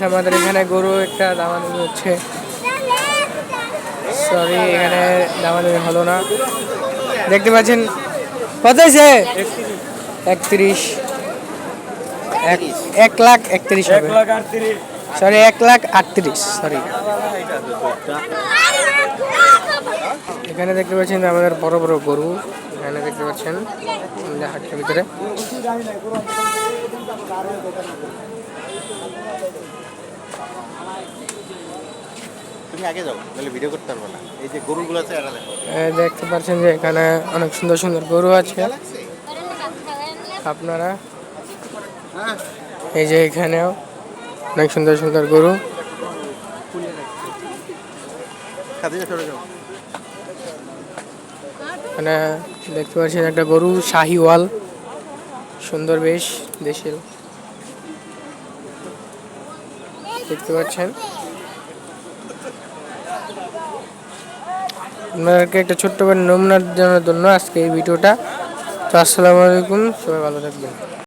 আমাদের এখানে গরু একটা দামাদামি হচ্ছে, সরি এখানে দামাদামি হলো না, দেখতে পাচ্ছেন কত হয়েছে 31, 1,31,000 হবে, সরি 1,38,000, সরি। এখানে দেখতে পাচ্ছেন আমাদের বড় বড় গরু, এখানে দেখতে পাচ্ছেন হাটের ভিতরে। দেখতে পাচ্ছেন যে এখানে অনেক সুন্দর সুন্দর গরু আছে আপনারা, এই যে এখানেও অনেক সুন্দর সুন্দর গরু। এখানে দেখতে পাচ্ছেন একটা গরু শাহিওয়াল, সুন্দর বেশ দেশি, দেখতে পাচ্ছেন। আপনাদেরকে একটা ছোট্ট করে নমুনা জানানোর জন্য আজকে এই ভিডিওটা। তো আসসালামু আলাইকুম, সবাই ভালো থাকবেন।